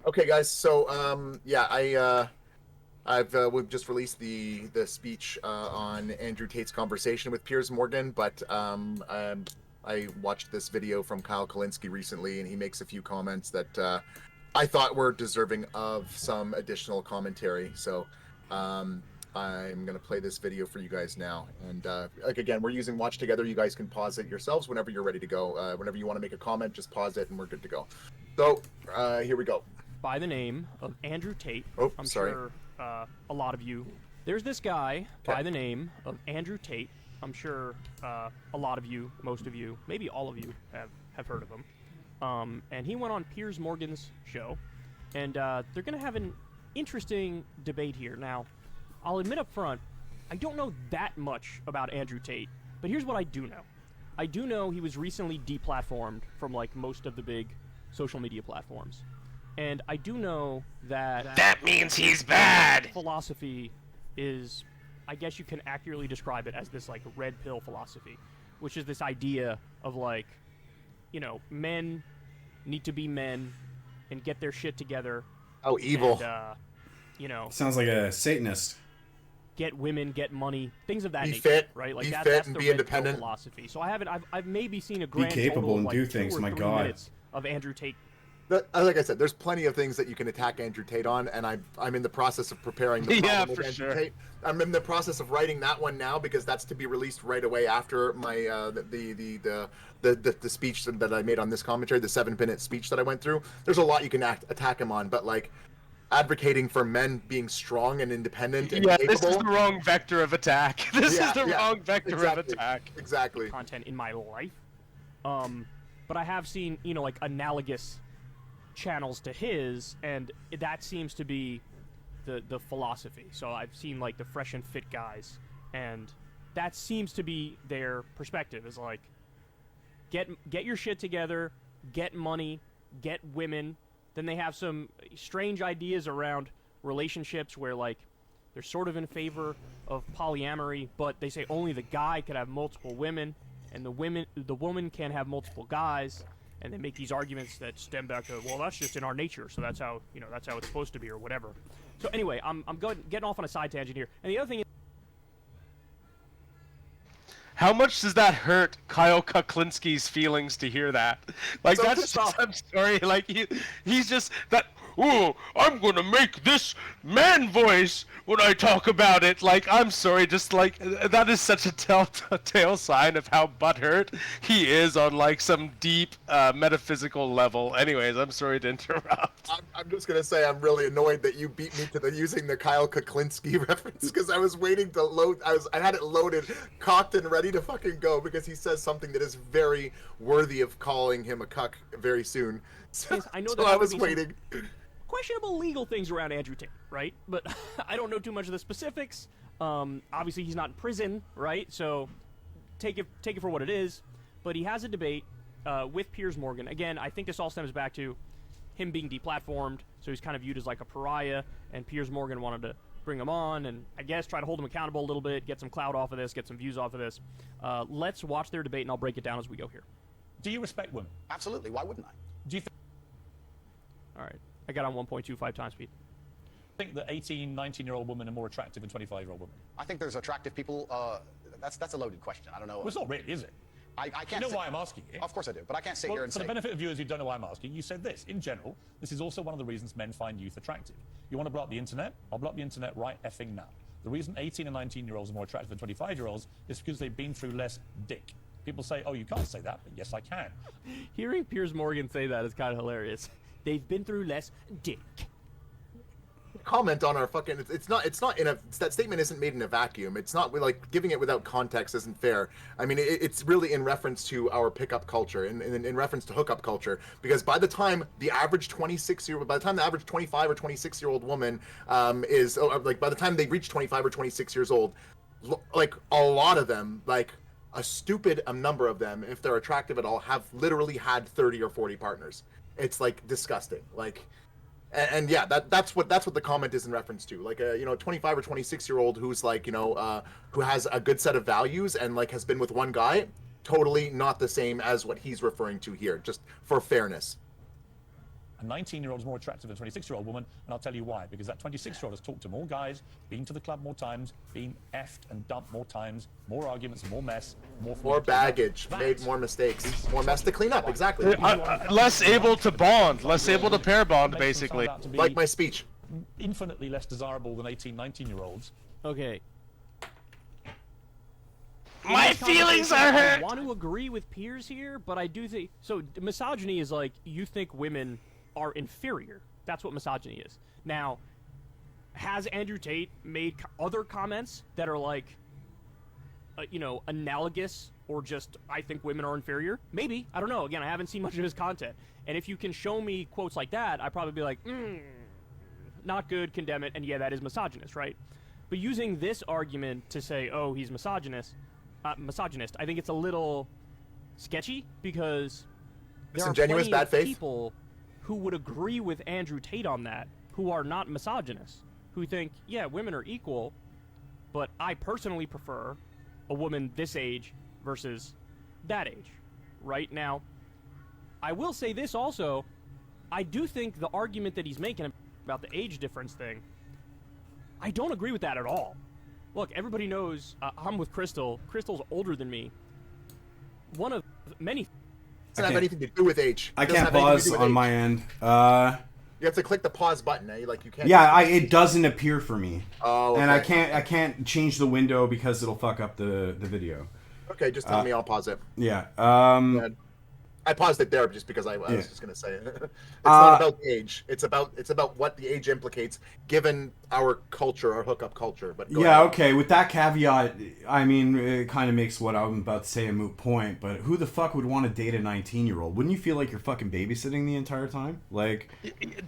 Okay, guys. So, yeah, we've just released the speech on Andrew Tate's conversation with Piers Morgan, but I watched this video from Kyle Kalinske recently, and he makes a few comments that I thought were deserving of some additional commentary. So, I'm gonna play this video for you guys now. And like again, we're using Watch Together. You guys can pause it yourselves whenever you're ready to go. Whenever you want to make a comment, just pause it, and we're good to go. So, here we go. By the name of Andrew Tate. Oh, I'm sorry. sure a lot of you. There's this guy by the name of Andrew Tate. I'm sure a lot of you, most of you, maybe all of you have heard of him. And he went on Piers Morgan's show, and they're going to have an interesting debate here. Now, I'll admit up front, I don't know that much about Andrew Tate, but here's what I do know. I do know he was recently deplatformed from like most of the big social media platforms. And I do know that that means he's bad. Philosophy is, I guess you can accurately describe it as this like red pill philosophy, which is this idea of like, you know, men need to be men and get their shit together. Oh, evil. And, you know, sounds like a Satanist. Get women, get money, things of that nature, fit, right? Like be that, fit that's and the be red independent pill philosophy. So I've maybe seen a grand capable total of and like do 2 things, or my 3 God. minutes of Andrew Tate. Like I said, there's plenty of things that you can attack Andrew Tate on, and I'm in the process of preparing the Yeah, problem for with Andrew sure. Tate. I'm in the process of writing that one now because that's to be released right away after my the speech that I made on this commentary, the 7-minute speech that I went through. There's a lot you can attack him on, but like advocating for men being strong and independent and capable. This is the wrong vector of attack. This is the wrong vector of exactly, attack. Exactly. Content in my life. But I have seen, you know, like analogous channels to his, and that seems to be the philosophy. So I've seen like the Fresh and Fit guys, and that seems to be their perspective is like get your shit together, get money, get women. Then they have some strange ideas around relationships where like they're sort of in favor of polyamory, but they say only the guy could have multiple women and the woman can't have multiple guys. And they make these arguments that stem back to, well, that's just in our nature, so that's how, you know, that's how it's supposed to be or whatever. So anyway, I'm getting off on a side tangent here. And the other thing is, How much does that hurt Kyle Kuklinski's feelings to hear that? Like, So that's pissed just, off. I'm sorry, like, he's just, that, oh, I'm gonna make this man voice when I talk about it. Like, I'm sorry, just like, that is such a telltale sign of how butthurt he is on, like, some deep metaphysical level. Anyways, I'm sorry to interrupt. I'm just gonna say I'm really annoyed that you beat me to the using the Kyle Kuklinski reference because I was waiting to load. I had it loaded, cocked and ready to fucking go because he says something that is very worthy of calling him a cuck very soon. So, I know so there I have to was be some waiting. questionable legal things around Andrew Tate, right? But I don't know too much of the specifics. Obviously, he's not in prison, right? So take it for what it is. But he has a debate with Piers Morgan. Again, I think this all stems back to him being deplatformed, so he's kind of viewed as like a pariah, and Piers Morgan wanted to bring him on and I guess try to hold him accountable a little bit, get some clout off of this, get some views off of this. Let's watch their debate, and I'll break it down as we go here. Do you respect women? Absolutely. Why wouldn't I? Do you All right. I got on 1.25 times speed. think that 18, 19-year-old women are more attractive than 25-year-old women? I think there's attractive people. That's a loaded question. I don't know. Well, it's not really, is it? I You can't. know say, why I'm asking it? Of course I do, but I can't sit Well, here and for say. the benefit of viewers who don't know why I'm asking, you said this. In general, this is also one of the reasons men find youth attractive. You want to blow up the internet? I'll blow up the internet right effing now. The reason 18 and 19-year-olds are more attractive than 25-year-olds is because they've been through less dick. People say, oh, you can't say that, but yes, I can. Hearing Piers Morgan say that is kind of hilarious. They've been through less dick. Comment on our fucking. It's not in a. That statement isn't made in a vacuum. It's not like giving it without context isn't fair. I mean, it's really in reference to our pickup culture, in reference to hookup culture. Because by the time the average 26-year-old, by the time the average 25 or 26-year-old woman is like, by the time they reach 25 or 26 years old, like a lot of them, like a stupid number of them, if they're attractive at all, have literally had 30 or 40 partners. It's like disgusting. Like. And yeah, that's what the comment is in reference to. Like a 25 or 26-year-old who's like who has a good set of values and like has been with one guy, totally not the same as what he's referring to here. Just for fairness. A 19-year-old is more attractive than a 26-year-old woman, and I'll tell you why. Because that 26-year-old has talked to more guys, been to the club more times, been effed and dumped more times, more arguments, more mess, more baggage, made more mistakes, more mess to clean up. Exactly. Less able to bond, less able to pair bond, basically. Like my speech. Infinitely less desirable than 18, 19-year-olds. Okay. My feelings are hurt! I want to agree with Piers here, but I do think... So, misogyny is like, you think women are inferior. That's what misogyny is. Now, has Andrew Tate made other comments that are like, you know, analogous, or just, I think women are inferior? Maybe. I don't know. Again, I haven't seen much of his content. And if you can show me quotes like that, I'd probably be like, not good, condemn it, and yeah, that is misogynist, right? But using this argument to say, oh, he's misogynist, I think it's a little sketchy, because there are plenty of people who would agree with Andrew Tate on that, who are not misogynists, who think, yeah, women are equal, but I personally prefer a woman this age versus that age. Right now, I will say this also, I do think the argument that he's making about the age difference thing, I don't agree with that at all. Look, everybody knows I'm with Crystal. Crystal's older than me. One of many... Doesn't have anything to do with age. I can't pause on my end. You have to click the pause button. You can't. Yeah, it doesn't appear for me. Oh. Okay. And I can't change the window because it'll fuck up the video. Okay, just tell me. I'll pause it. Yeah. I paused it there just because I was just gonna say it. It's not about the age. It's about what the age implicates given our culture, our hookup culture. But yeah, okay. With that caveat, I mean, it kind of makes what I'm about to say a moot point. But who the fuck would want to date a 19-year-old? Wouldn't you feel like you're fucking babysitting the entire time? Like,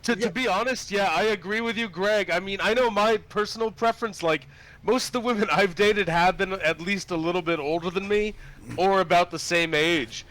to be honest, yeah, I agree with you, Greg. I mean, I know my personal preference. Like, most of the women I've dated have been at least a little bit older than me, or about the same age.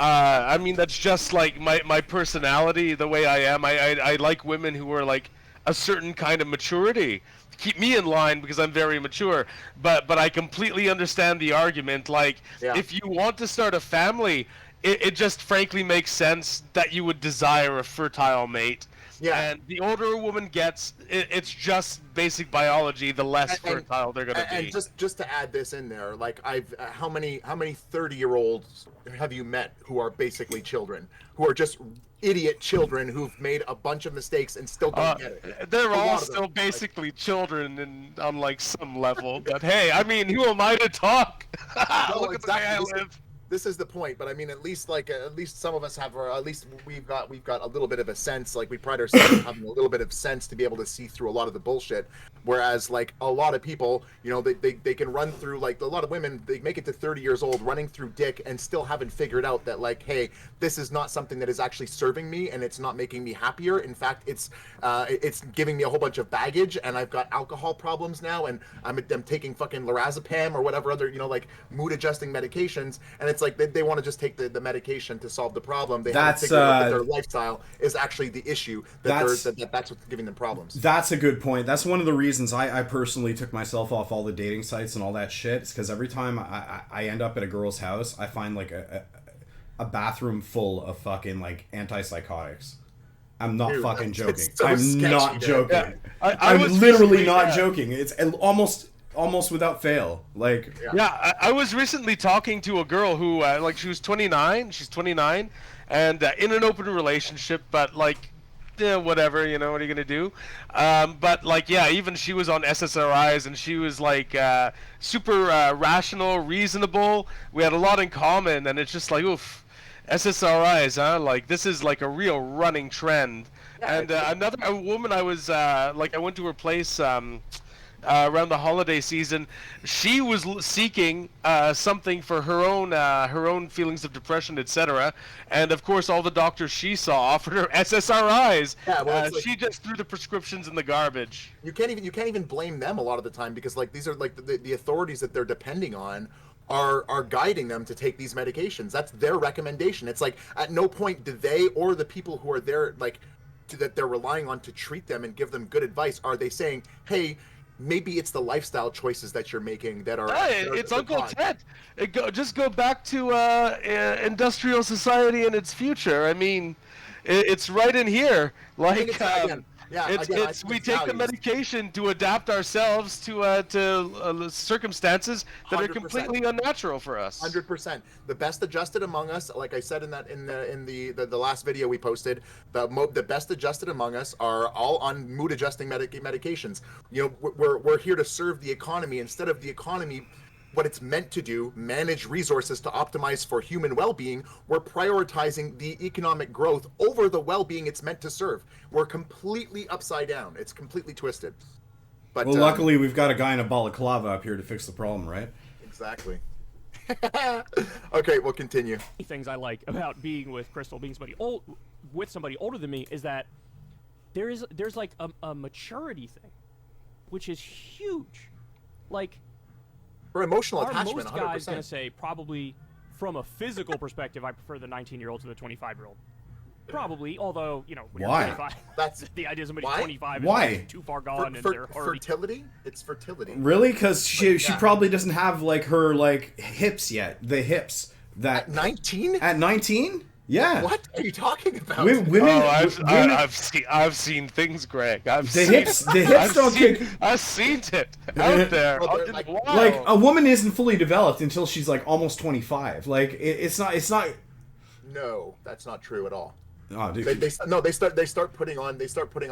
I mean, that's just like my personality, the way I am. I like women who are like a certain kind of maturity to keep me in line because I'm very mature. But I completely understand the argument. Like, if you want to start a family, it just frankly makes sense that you would desire a fertile mate. Yeah. And the older a woman gets, it's just basic biology. The less fertile they're gonna be. And just to add this in there, like how many 30-year-olds have you met who are basically children, who are just idiot children who've made a bunch of mistakes and still don't get it? They're all still basically children on like some level. But hey, I mean, who am I to talk? Look at the way I live. This is the point, but I mean, at least some of us have, or at least we've got a little bit of a sense. Like, we pride ourselves on having a little bit of sense to be able to see through a lot of the bullshit. Whereas, like, a lot of people, you know, they can run through, like, a lot of women, they make it to 30 years old running through dick and still haven't figured out that, like, hey, this is not something that is actually serving me and it's not making me happier. In fact, it's giving me a whole bunch of baggage, and I've got alcohol problems now, and I'm taking fucking lorazepam or whatever other, you know, like, mood adjusting medications, and it's like they want to just take the medication to solve the problem. They haven't figured out that their lifestyle is actually the issue, that's what's giving them problems. That's a good point. That's one of the reasons I personally took myself off all the dating sites and all that shit. It's because every time I end up at a girl's house, I find like a bathroom full of fucking like antipsychotics. I'm not fucking joking. So I'm sketchy, not joking. Yeah. I'm literally not joking. It's almost without fail. Like, yeah, I was recently talking to a girl who like, she was 29. She's 29 and in an open relationship, but like, whatever, you know, what are you gonna do? But like, yeah, even she was on SSRIs, and she was like super rational, reasonable. We had a lot in common, and it's just like, oof, SSRIs, huh? Like, this is like a real running trend. Yeah, and another woman, I was like, I went to her place around the holiday season. She was seeking something for her own feelings of depression, etc. And of course, all the doctors she saw offered her SSRIs. Yeah, well, she just threw the prescriptions in the garbage. You can't even blame them a lot of the time, because like, these are like the authorities that they're depending on are guiding them to take these medications. That's their recommendation. It's like, at no point do they or the people who are there, like, that they're relying on to treat them and give them good advice, are they saying, hey, maybe it's the lifestyle choices that you're making that are... It's Uncle Ted. Just go back to industrial society and its future. I mean, It's right in here. I think Like, again, yeah, again, I think we it's take the values. medication to adapt ourselves to circumstances that are 100%. completely unnatural for us. 100%. The best adjusted among us, like I said in the last video we posted, the best adjusted among us are all on mood adjusting medications. You know, we're here to serve the economy instead of the economy. What it's meant to do, manage resources to optimize for human well-being, we're prioritizing the economic growth over the well-being it's meant to serve. We're completely upside down. It's completely twisted. But Well, luckily we've got a guy in a Balaklava up here to fix the problem, right? Exactly. Okay, we'll continue. Things I like about being with Crystal, being with somebody older than me, is that there's like a maturity thing, which is huge. Like, For emotional are attachment, most 100%. guys gonna say probably from a physical perspective, I prefer the 19-year-old to the 25-year-old. Probably, although when Why? you're 25, That's the idea somebody why? 25 Why? is too far gone and they're already. fertility? It's fertility. Really? Because she Yeah. probably doesn't have like her like hips yet. The hips that At 19? at 19. Yeah. What are you talking about? Women, women- I've seen things, Greg. the hips don't kick. I've seen it out there. Well, they're Out in like- the wild. Like a woman isn't fully developed until she's like almost 25. Like it's not. No, that's not true at all. Oh, dude. They start putting on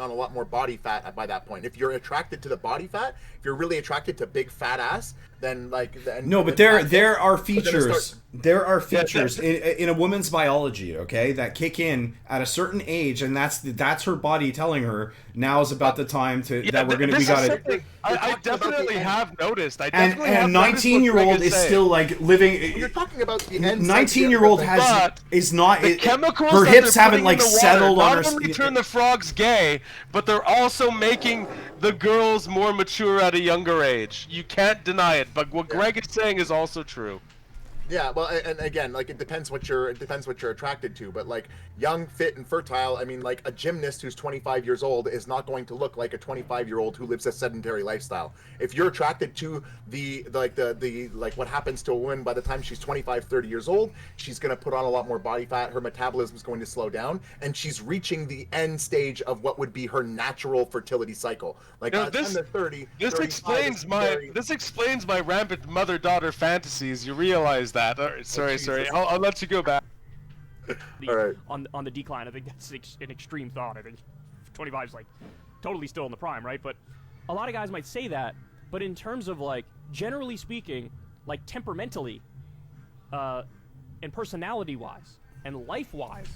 a lot more body fat by that point. If you're attracted to the body fat, if you're really attracted to big fat ass, then No, but there are features. There are features in a woman's biology, okay, that kick in at a certain age, and that's her body telling her now is about the time that we gotta. I definitely have noticed. And a 19-year-old is still like living. You're talking about the end. 19-year-old is not. The chemicals her that hips they're haven't putting like in the water settled on not her. only turn the frogs gay, but they're also making the girls more mature at a younger age. You can't deny it. But what Greg is saying is also true. Yeah, well, and again, like it depends what you're attracted to, but like young, fit, and fertile. I mean, like a gymnast who's 25 years old is not going to look like a 25-year-old who lives a sedentary lifestyle. If you're attracted to the what happens to a woman by the time she's 25, 30 years old, she's going to put on a lot more body fat. Her metabolism is going to slow down, and she's reaching the end stage of what would be her natural fertility cycle. Like by the time they're 30, This 35 explains is my very- this explains my rampant mother-daughter fantasies. You realize that? Sorry. I'll let you go back. All right. on the decline. I think that's an extreme thought. I think 25 is like totally still in the prime, right? But a lot of guys might say that. But in terms of like generally speaking, like temperamentally, and personality-wise, and life-wise,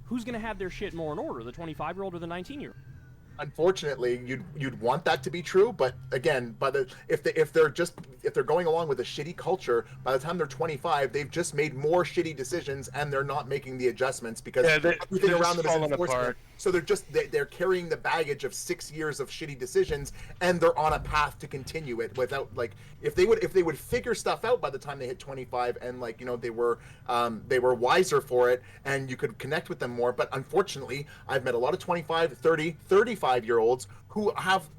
who's gonna have their shit more in order, the 25-year-old or the 19-year-old? Unfortunately, you'd want that to be true, but again, if they're going along with a shitty culture, by the time they're 25, they've just made more shitty decisions and they're not making the adjustments because everything they're around them just is falling enforcement. apart. So they're carrying the baggage of 6 years of shitty decisions, and they're on a path to continue it without if they would figure stuff out by the time they hit 25 and they were wiser for it and you could connect with them more. But unfortunately, I've met a lot of 25, 30, 35-year-olds who have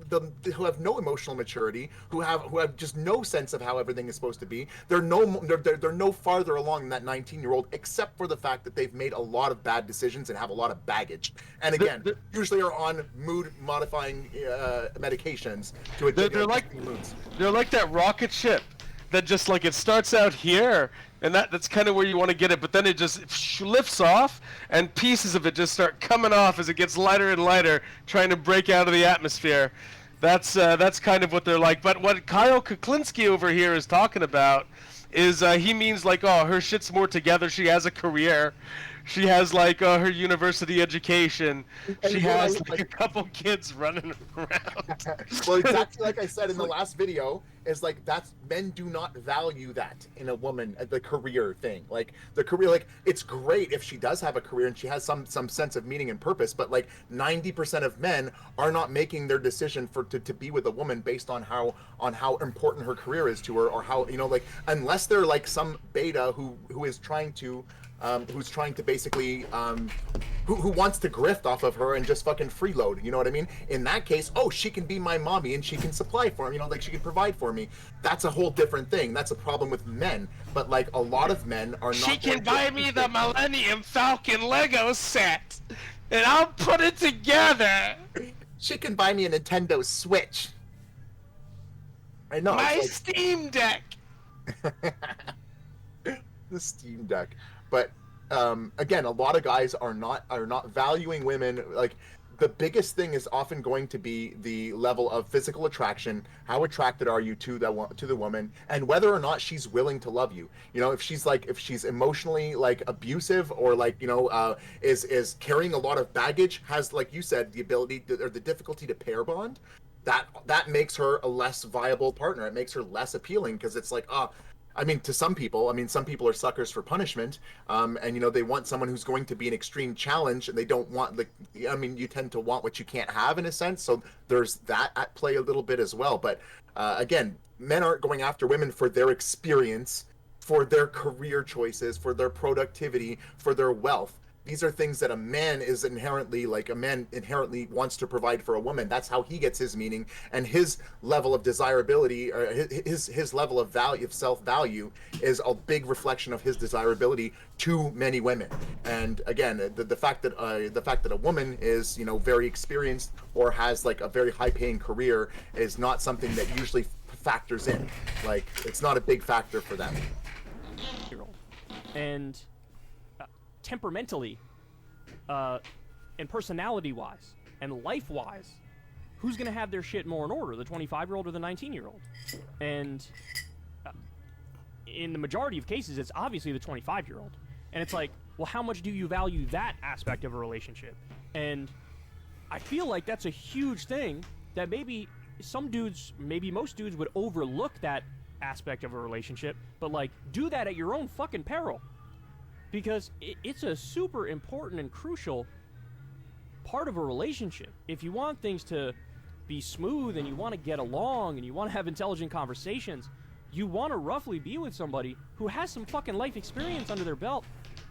no emotional maturity, who have just no sense of how everything is supposed to be. They're no farther along than that 19-year-old, except for the fact that they've made a lot of bad decisions and have a lot of baggage. And again, usually are on mood-modifying medications to adjust moods. They're like that rocket ship that just like it starts out here, and that's kind of where you want to get it, but then it just lifts off, and pieces of it just start coming off as it gets lighter and lighter, trying to break out of the atmosphere. That's kind of what they're like. But what Kyle Kuklinski over here is talking about is he means like, oh, her shit's more together. She has a career. She has like her university education. She has like a couple kids running around. Well, exactly like I said in the last video, is like men do not value that in a woman, the career thing. Like the career, like it's great if she does have a career and she has some sense of meaning and purpose, but like 90% of men are not making their decision to be with a woman based on how important her career is to her, or how unless they're like some beta who's trying to basically who wants to grift off of her and just fucking freeload. You know what I mean? In that case, oh, she can be my mommy and she can supply for me. You know, like she can provide for me. That's a whole different thing. That's a problem with men. But like a lot of men are not. She can buy me the Millennium Falcon Lego set, and I'll put it together. She can buy me a Nintendo Switch. I know. My like... Steam Deck. The Steam Deck, but again, a lot of guys are not valuing women. Like the biggest thing is often going to be the level of physical attraction. How attracted are you to the woman, and whether or not she's willing to love you. You know, if she's emotionally like abusive, or like, you know, is carrying a lot of baggage, has, like you said, the ability or the difficulty to pair bond, that makes her a less viable partner. It makes her less appealing, because it's like, I mean, to some people, some people are suckers for punishment, and, you know, they want someone who's going to be an extreme challenge, and they don't want, like, you tend to want what you can't have, in a sense, so there's that at play a little bit as well. But, again, men aren't going after women for their experience, for their career choices, for their productivity, for their wealth. These are things that a man inherently wants to provide for a woman. That's how he gets his meaning, and his level of desirability, or his level of value, of self-value, is a big reflection of his desirability to many women. And again, the fact that a woman is, you know, very experienced or has like a very high-paying career is not something that usually factors in. Like, it's not a big factor for them. And temperamentally, and personality-wise, and life-wise, who's gonna have their shit more in order, the 25-year-old or the 19-year-old? And in the majority of cases, it's obviously the 25-year-old. And it's like, well, how much do you value that aspect of a relationship? And I feel like that's a huge thing that maybe some dudes, maybe most dudes, would overlook that aspect of a relationship, but like, do that at your own fucking peril. Because it's a super important and crucial part of a relationship. If you want things to be smooth, and you want to get along, and you want to have intelligent conversations, you want to roughly be with somebody who has some fucking life experience under their belt.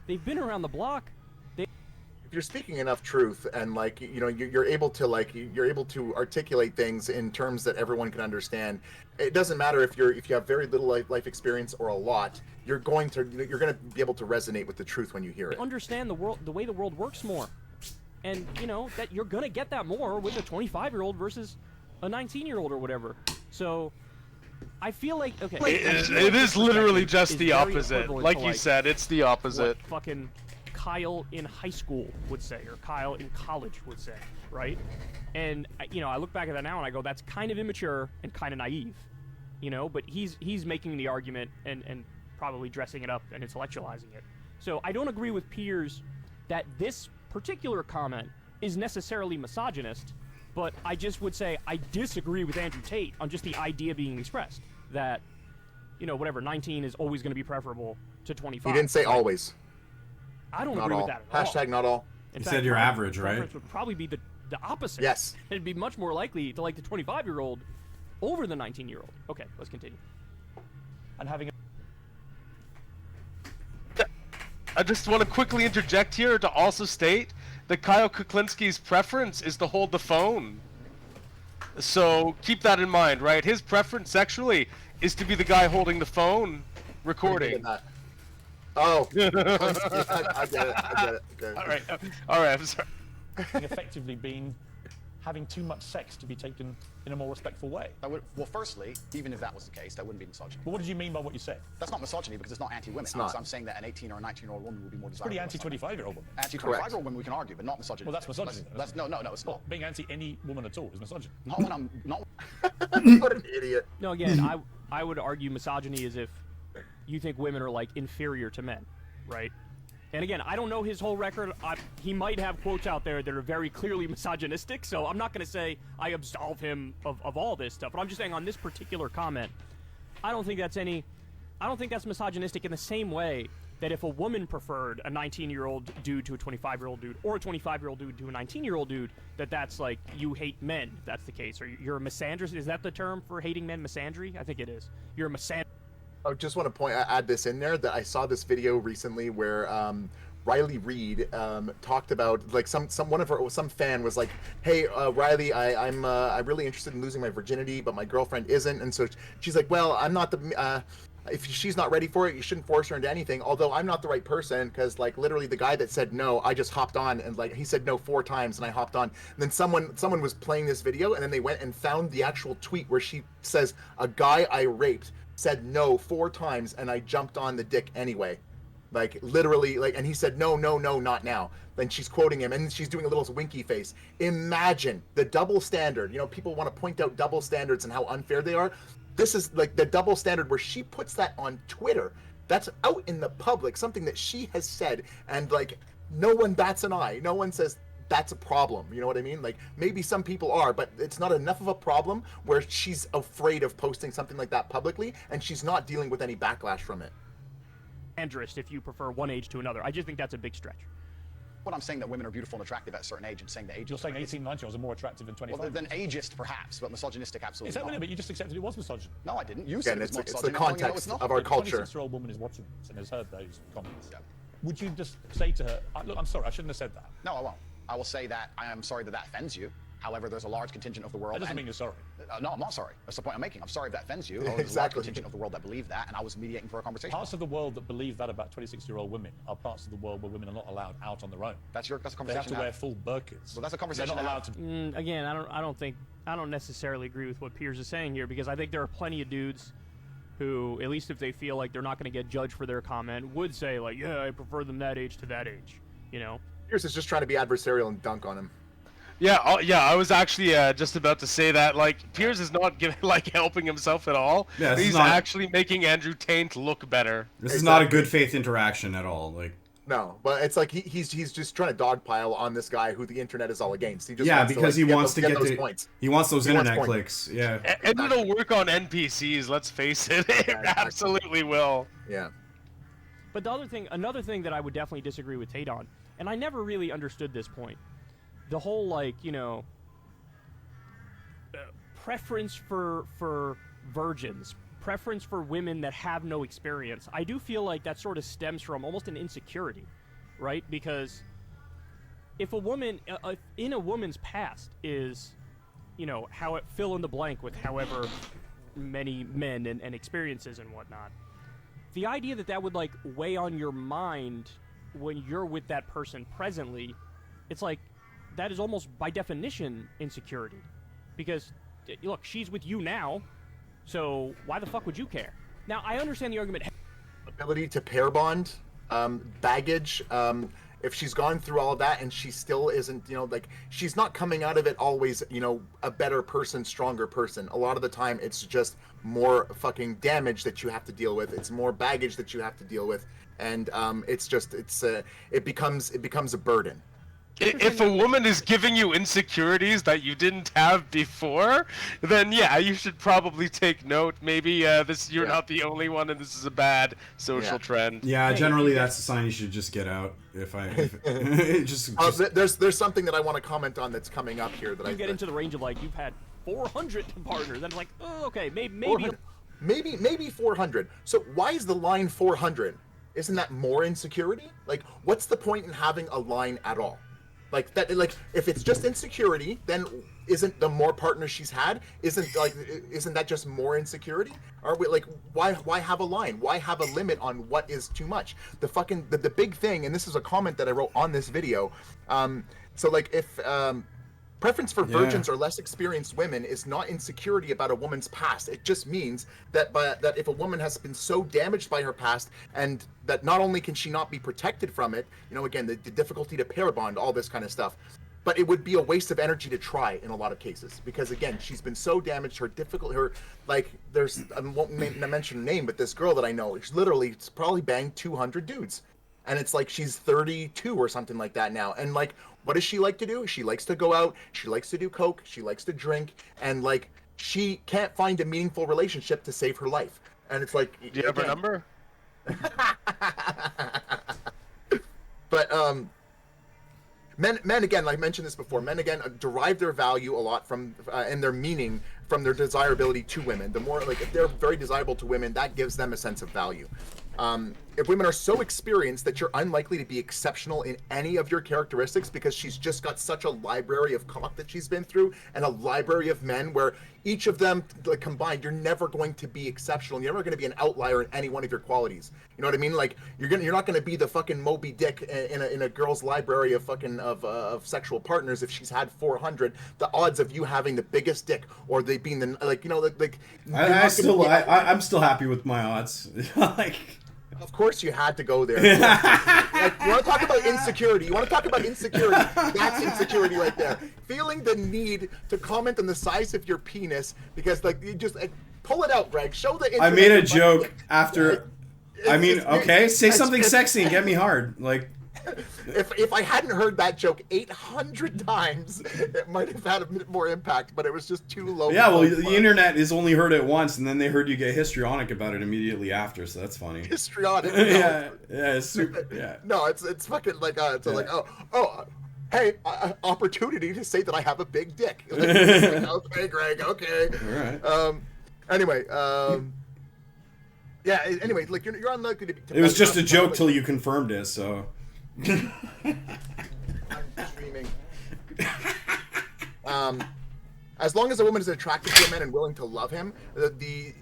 They've been around the block. If you're speaking enough truth, and like, you know, you're able to articulate things in terms that everyone can understand. It doesn't matter if you have very little life experience or a lot. You're going to be able to resonate with the truth when you hear it. Understand the world, the way the world works more, and you know that you're gonna get that more with a 25-year-old versus a 19-year-old or whatever. So I feel like, okay, it is literally just the opposite. Like you said, it's the opposite. What fucking Kyle in high school would say, or Kyle in college would say, right? And you know, I look back at that now and I go, that's kind of immature and kind of naive, you know. But he's making the argument and probably dressing it up and intellectualizing it. So I don't agree with Piers that this particular comment is necessarily misogynist, but I just would say I disagree with Andrew Tate on just the idea being expressed that, you know, whatever, 19 is always going to be preferable to 25. He didn't say always. I don't not agree all. with that at all. Hashtag not all. You said your average, right? Preference would probably be the opposite. Yes. It'd be much more likely to like the 25-year-old over the 19-year-old. Okay, let's continue. And having I just want to quickly interject here to also state that Kyle Kuklinski's preference is to hold the phone. So keep that in mind, right? His preference sexually is to be the guy holding the phone, recording. Oh, I get it. Okay. All right. I'm sorry. effectively been having too much sex to be taken in a more respectful way. Well, firstly, even if that was the case, that wouldn't be misogyny. But what did you mean by what you said? That's not misogyny because it's not anti-women. It's not. I'm saying that an 18 or a 19-year-old woman would be more desirable. Pretty anti-25-year-old woman. Anti-25-year-old woman we can argue, but not misogyny. Well, that's misogyny. No, it's not. Being anti any woman at all is misogyny. Not when I'm not. What an idiot. No, again, I would argue misogyny is if you think women are like inferior to men, right? And again, I don't know his whole record. He might have quotes out there that are very clearly misogynistic, so I'm not going to say I absolve him of all this stuff. But I'm just saying on this particular comment, I don't think that's misogynistic in the same way that if a woman preferred a 19-year-old dude to a 25-year-old dude, or a 25-year-old dude to a 19-year-old dude, that's like you hate men, if that's the case. Or you're a misandrist. Is that the term for hating men, misandry? I think it is. You're a misandrist. I just want to add this in there that I saw this video recently where Riley Reid talked about, like, some fan was like, hey, Riley, I'm really interested in losing my virginity, but my girlfriend isn't. And so she's like, well, I'm not the if she's not ready for it, you shouldn't force her into anything. Although I'm not the right person, because like literally the guy that said no, I just hopped on, and like he said no 4 times and I hopped on. And then someone was playing this video, and then they went and found the actual tweet where she says, a guy I raped said no 4 times and I jumped on the dick anyway. Like literally, like, and he said no, not now. Then she's quoting him, and she's doing a little winky face. Imagine the double standard. You know, people want to point out double standards and how unfair they are. This is like the double standard where she puts that on Twitter. That's out in the public, something that she has said, and like no one bats an eye. No one says that's a problem. You know what I mean? Like maybe some people are, but it's not enough of a problem where she's afraid of posting something like that publicly, and she's not dealing with any backlash from it. Andrist, if you prefer one age to another. I just think that's a big stretch. What I'm saying that women are beautiful and attractive at a certain age, and saying that age. You're saying 18, 19-year-olds are more attractive than 25. Well, than ageist, perhaps, but misogynistic, absolutely. Is that not. but you just accepted it was misogyny. No, I didn't. You said Again, it was it's misogyny. the I'm telling you, no, context it's not. of our If culture. a 26-year-old woman is watching this and has heard those comments. Yeah. Would you just say to her, look, I'm sorry, I shouldn't have said that. No, I won't. I will say that I am sorry that that offends you. However, there's a large contingent of the world. That doesn't mean you're sorry. No, I'm not sorry. That's the point I'm making. I'm sorry if that offends you. There's a large Exactly. contingent of the world that believe that, and I was mediating for a conversation. Parts of the world that believe that about 26-year-old women are parts of the world where women are not allowed out on their own. That's a They have conversation. to now. wear full burqas. Well, that's a conversation They're not now. allowed to. Again, I don't necessarily agree with what Piers is saying here, because I think there are plenty of dudes who, at least if they feel like they're not going to get judged for their comment, would say like, yeah, I prefer them that age to that age. You know. Pierce is just trying to be adversarial and dunk on him. Yeah, I was actually just about to say that. Like, Piers is not helping himself at all. Yeah, this He's is not- actually making Andrew Tate look better. This is not a good faith interaction at all. Like, No, but it's like he's just trying to dogpile on this guy who the internet is all against. He just yeah, wants because to, like, he wants to get those the, points. he wants those He wants internet points. clicks. Yeah. And it'll work on NPCs, let's face it. It exactly. absolutely will. Yeah. But another thing that I would definitely disagree with Tate on, and I never really understood this point, the whole like, you know, preference for virgins, preference for women that have no experience. I do feel like that sort of stems from almost an insecurity, right? Because if a woman in a woman's past is, you know, how it fill in the blank with however many men and experiences and whatnot, the idea that would like weigh on your mind when you're with that person presently, it's like that is almost by definition insecurity, because look, she's with you now, so why the fuck would you care? Now I understand the argument. Ability to pair bond, baggage. If she's gone through all of that and she still isn't, you know, like she's not coming out of it always, you know, a better person, stronger person. A lot of the time it's just more fucking damage that you have to deal with. It's more baggage that you have to deal with, and it becomes a burden. If a woman is giving you insecurities that you didn't have before, then yeah, you should probably take note. Maybe you're not the only one, and this is a bad social trend. Yeah, generally that's a sign you should just get out. There's something that I want to comment on that's coming up here that You get into the range of like you've had 400 partners, and it's like, oh, okay, maybe 400. So why is the line 400? Isn't that more insecurity? Like, what's the point in having a line at all? Like that, like if it's just insecurity, then isn't the more partners she's had, isn't that just more insecurity? Are we like, why have a line? Why have a limit on what is too much? The big thing, and this is a comment that I wrote on this video. So like if preference for virgins or less experienced women is not insecurity about a woman's past. It just means that that if a woman has been so damaged by her past, and that not only can she not be protected from it, you know, again, the difficulty to pair bond, all this kind of stuff, but it would be a waste of energy to try in a lot of cases, because again, she's been so damaged, there's, I won't mention her name, but this girl that I know, she's literally probably banged 200 dudes. And it's like she's 32 or something like that now. And like, what does she like to do? She likes to go out. She likes to do coke. She likes to drink. And like, she can't find a meaningful relationship to save her life. And it's like, do you have a number? But men again, like I mentioned this before, men again derive their value a lot from and their meaning from their desirability to women. The more, like, if they're very desirable to women, that gives them a sense of value. if women are so experienced that you're unlikely to be exceptional in any of your characteristics because she's just got such a library of cock that she's been through and a library of men where each of them like combined, you're never going to be exceptional. You're never going to be an outlier in any one of your qualities. You know what I mean? Like you're not going to be the fucking Moby Dick in a girl's library of fucking of sexual partners if she's had 400. The odds of you having the biggest dick or they being the like, you know, like I'm still happy with my odds. Like. Of course you had to go there. Like, you want to talk about insecurity? You want to talk about insecurity? That's insecurity right there. Feeling the need to comment on the size of your penis because, like, you just pull it out, Greg. Show the. I made a joke after. I mean, okay, say something sexy and get me hard. Like, if I hadn't heard that joke 800 times, it might have had a bit more impact, but it was just too low. Yeah, well, the internet has only heard it once, and then they heard you get histrionic about it immediately after, so that's funny. Histrionic? Yeah, it's super, yeah. No, it's fucking like, like, hey, opportunity to say that I have a big dick. Like, okay, Greg, okay. All right. Anyway, yeah, anyway, like, you're unlikely to be... It was just a joke till you confirmed it, so... I'm dreaming. As long as a woman is attracted to a man and willing to love him,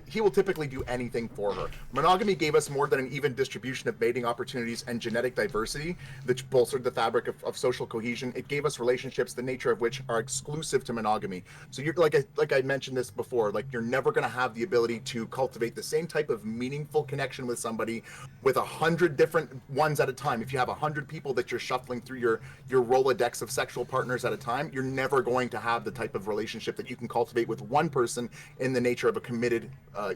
he will typically do anything for her. Monogamy gave us more than an even distribution of mating opportunities and genetic diversity, which bolstered the fabric of social cohesion. It gave us relationships, the nature of which are exclusive to monogamy. So you're like I mentioned this before, like you're never going to have the ability to cultivate the same type of meaningful connection with somebody with 100 different ones at a time. If you have 100 people that you're shuffling through your Rolodex of sexual partners at a time, you're never going to have the type of relationship that you can cultivate with one person in the nature of a committed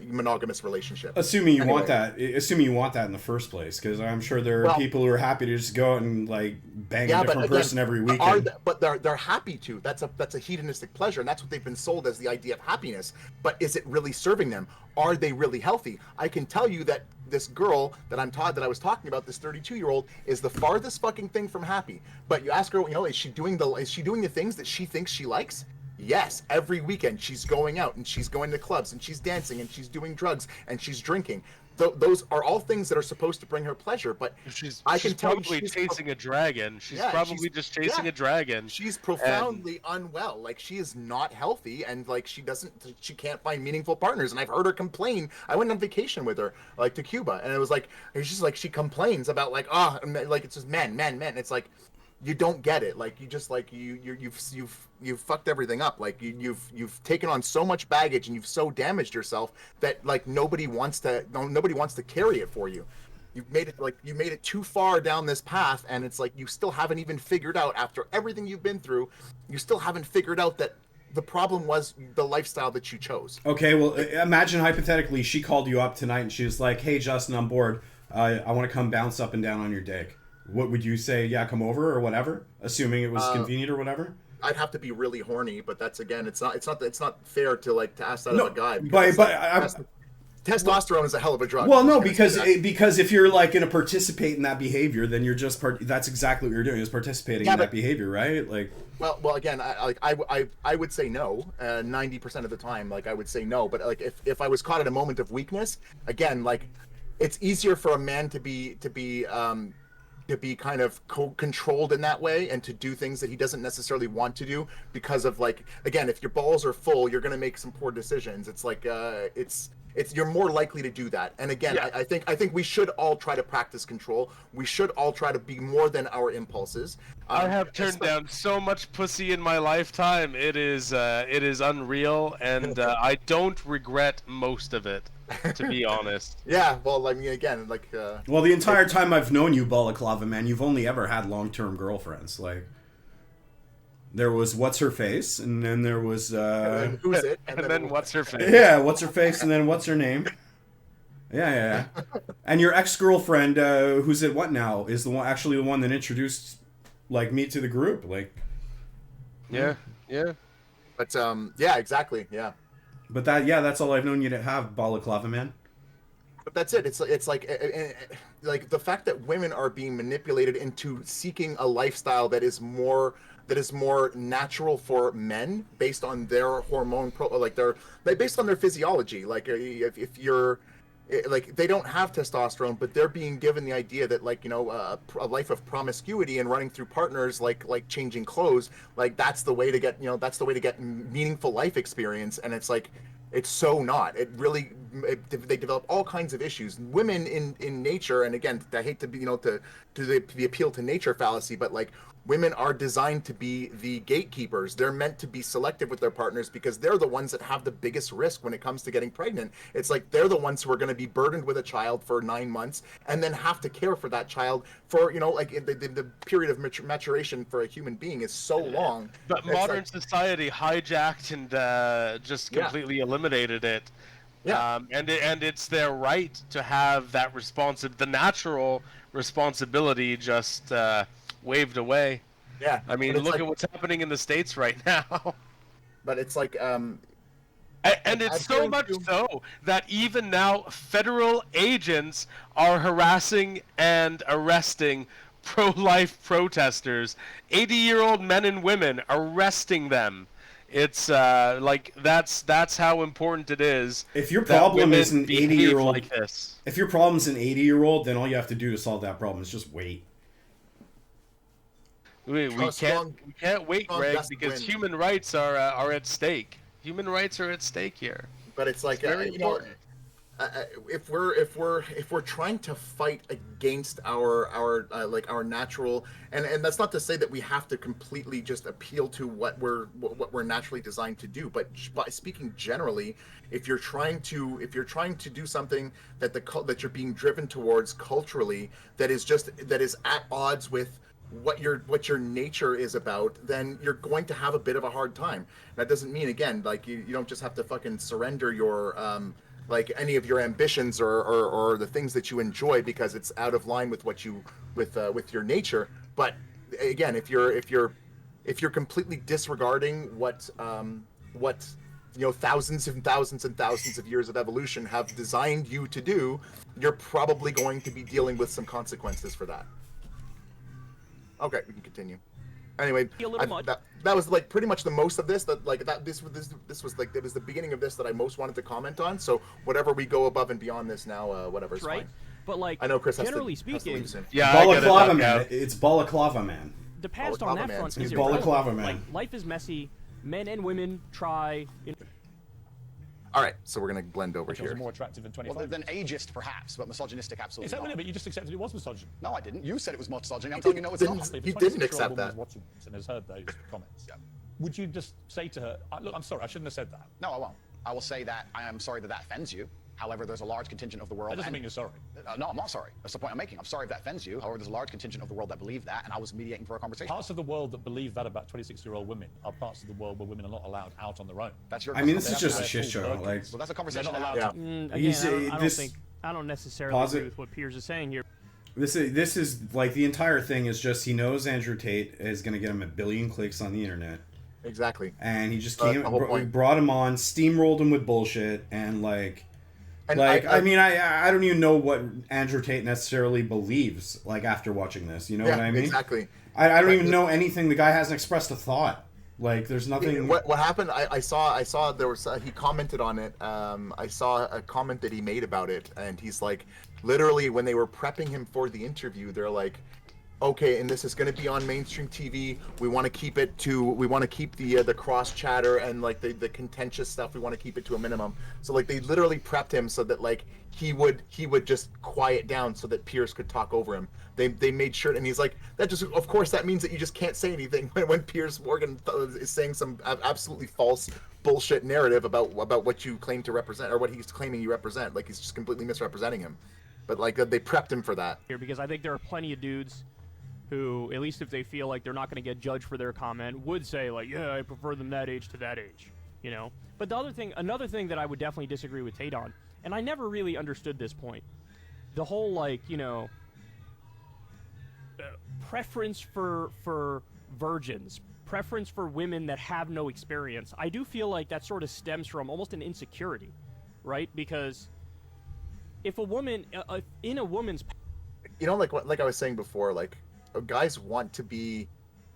monogamous relationship. Assuming you want that in the first place, because I'm sure there are people who are happy to just go out and like bang a different person every weekend. But they're happy to. That's a hedonistic pleasure, and that's what they've been sold as the idea of happiness. But is it really serving them? Are they really healthy? I can tell you that this girl that I was talking about, this 32-year-old, is the farthest fucking thing from happy. But you ask her, you know, is she doing the things that she thinks she likes? Yes, every weekend she's going out and she's going to clubs and she's dancing and she's doing drugs and she's drinking. Those are all things that are supposed to bring her pleasure, but she's probably chasing a dragon. She's probably just chasing a dragon. She's profoundly unwell. Like, she is not healthy, and like she can't find meaningful partners. And I've heard her complain. I went on vacation with her, like to Cuba, and it's just like she complains about like like it's just men. It's like, you don't get it. Like, you just like you've fucked everything up. Like you've taken on so much baggage and you've so damaged yourself that like nobody wants to carry it for you. You made it too far down this path, and it's like you still haven't even figured out, after everything you've been through, you still haven't figured out that the problem was the lifestyle that you chose. Okay, well, imagine hypothetically she called you up tonight and she was like, "Hey, Justin, I'm bored. I want to come bounce up and down on your dick." What would you say? Yeah, come over or whatever, assuming it was convenient or whatever. I'd have to be really horny, but that's, again, it's not fair to ask that of a guy. Testosterone is a hell of a drug. Well, no, because if you're like going to participate in that behavior, then you're just that's exactly what you're doing, is participating in that behavior, right? Like, well, again, I would say no. 90% of the time, like, I would say no. But like, if I was caught at a moment of weakness, again, like, it's easier for a man to be kind of controlled in that way and to do things that he doesn't necessarily want to do because of, like, again, if your balls are full, you're going to make some poor decisions. It's like you're more likely to do that. And again, I think we should all try to practice control. We should all try to be more than our impulses. I have turned down so much pussy in my lifetime. It is unreal, and I don't regret most of it, to be honest. Yeah, well, I mean, again, like... well, the entire time I've known you, Balaklava, man, you've only ever had long-term girlfriends. Like, there was What's-Her-Face, and then there was... and who's it? And then What's-Her-Face. Yeah, What's-Her-Face, and then What's Her Name? Yeah. And your ex-girlfriend, who's it what now, is the one that introduced, like, me to the group. Like... Yeah. But, yeah, exactly, yeah. But that's all I've known you to have, Balaklava, man. But that's it. It's like the fact that women are being manipulated into seeking a lifestyle that is more natural for men based on their hormone based on their physiology. Like, if you're like they don't have testosterone, but they're being given the idea that like a life of promiscuity and running through partners, like changing clothes, like that's the way to get that's the way to get meaningful life experience. And it's like it's so not. They develop all kinds of issues. Women in nature, and again, I hate to be to the appeal to nature fallacy, but like women are designed to be the gatekeepers. They're meant to be selective with their partners because they're the ones that have the biggest risk when it comes to getting pregnant. It's like they're the ones who are going to be burdened with a child for 9 months and then have to care for that child for like the period of maturation for a human being is so long. But modern society hijacked and just completely eliminated it. Yeah. And it's their right to have that the natural responsibility just waved away. Yeah. I mean, look at what's happening in the States right now. But it's like and it's so much so that even now federal agents are harassing and arresting pro-life protesters, 80-year-old men and women, arresting them. It's like that's how important it is. If your problem is an 80-year-old like this, if your problem's an 80-year-old, then all you have to do to solve that problem is just wait. We can't wait, Greg, because human rights are at stake. Human rights are at stake here. But it's like very important. If we're trying to fight against our natural, and that's not to say that we have to completely just appeal to what we're naturally designed to do, but by speaking generally, if you're trying to do something that you're being driven towards culturally that is at odds with what your nature is about, then you're going to have a bit of a hard time. That doesn't mean, again, like you don't just have to fucking surrender your like any of your ambitions or the things that you enjoy because it's out of line with with your nature. But again, if you're completely disregarding what thousands and thousands and thousands of years of evolution have designed you to do, you're probably going to be dealing with some consequences for that. Okay, we can continue. Anyway, that was like pretty much the most of this. This was like it was the beginning of this that I most wanted to comment on. So whatever we go above and beyond this now, whatever's right. Fine. But like I know Chris generally has to leave speaking, soon. Yeah, Balaclava man. It's Balaclava man. the past on that front is Balaklava irrelevant. man. Like life is messy. Men and women try. All right, so we're gonna blend over Which here. more attractive than 25. Well, than ageist, perhaps, but misogynistic, absolutely Exactly, not. but you just accepted it was misogyny. No, I didn't. You said it was misogyny. I'm telling you, no, it's Didn't- not. You didn't accept that. Watching this and has heard those comments. Yeah. Would you just say to her, "Look, I'm sorry, I shouldn't have said that." No, I won't. I will say that I am sorry that offends you. However, there's a large contingent of the world. That doesn't mean you're sorry. No, I'm not sorry. That's the point I'm making. I'm sorry if that offends you. However, there's a large contingent of the world that believe that, and I was mediating for a conversation. Parts of the world that believe that about 26-year-old women are parts of the world where women are not allowed out on their own. That's your. I mean, this is that's just a your- shit show. Like, Well, that's a They're conversation. not allowed to have. to. Again, I don't necessarily agree with what Piers is saying here. this is like the entire thing is just he knows Andrew Tate is gonna get him a billion clicks on the internet, Exactly. and he just The whole point. brought him on, steamrolled him with bullshit, and like. And I mean, I don't even know what Andrew Tate necessarily believes, like, after watching this. You know what I mean? Exactly. I don't even know anything. The guy hasn't expressed a thought. Like, there's nothing... What happened, I saw there was, he commented on it, I saw a comment that he made about it, and he's like, literally, when they were prepping him for the interview, they're like, okay, and this is going to be on mainstream TV. We want to keep the cross chatter and like the contentious stuff. We want to keep it to a minimum. So like they literally prepped him so that like he would just quiet down so that Pierce could talk over him. They made sure, and he's like, that just, of course that means that you just can't say anything when Piers Morgan is saying some absolutely false bullshit narrative about what you claim to represent or what he's claiming you represent. Like he's just completely misrepresenting him. But like they prepped him for that. Here, because I think there are plenty of dudes who, at least if they feel like they're not going to get judged for their comment, would say like, yeah, I prefer them that age to that age, you know. But another thing that I would definitely disagree with Tate on, and I never really understood this point, the whole like, you know, preference for virgins, preference for women that have no experience. I do feel like that sort of stems from almost an insecurity, right? Because if a woman in a woman's, you know, like I was saying before, like guys want to be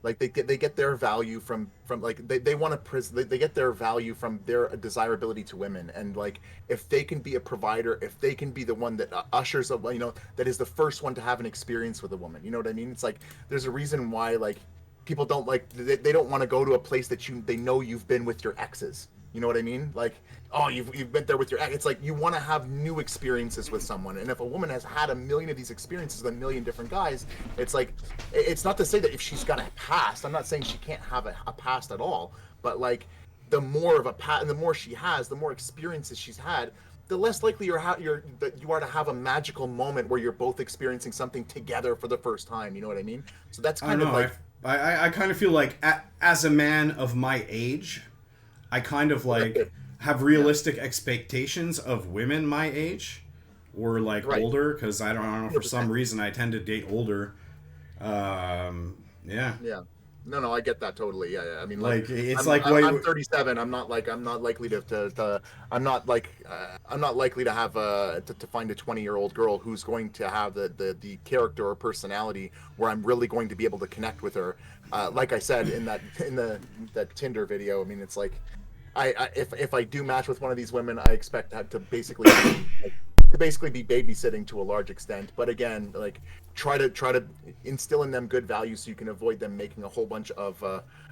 Like they get their value from like they want to they get their value from their desirability to women, and like if they can be a provider, if they can be the one that ushers a, you know, that is the first one to have an experience with a woman, you know what I mean? It's like there's a reason why like people don't like they don't want to go to a place that they know you've been with your exes. You know what I mean? Like, oh, you've been there with your ex. It's like you want to have new experiences with someone. And if a woman has had a million of these experiences with a million different guys, it's like, it's not to say that if she's got a past, I'm not saying she can't have a past at all. But like, the more of a past, and the more she has, the more experiences she's had, the less likely that you are to have a magical moment where you're both experiencing something together for the first time. You know what I mean? So that's kind of like. I kind of feel like as a man of my age, I kind of like have realistic expectations of women my age or like older, because I don't know, for some reason I tend to date older. Yeah. No, I get that totally. Yeah. I mean, like it's I'm 37. I'm not likely to I'm not likely to have to find a 20-year-old girl who's going to have the character or personality where I'm really going to be able to connect with her. Like I said in that Tinder video, I mean, it's like if I do match with one of these women, I expect that to basically be babysitting to a large extent. But again, like try to instill in them good values so you can avoid them making a whole bunch of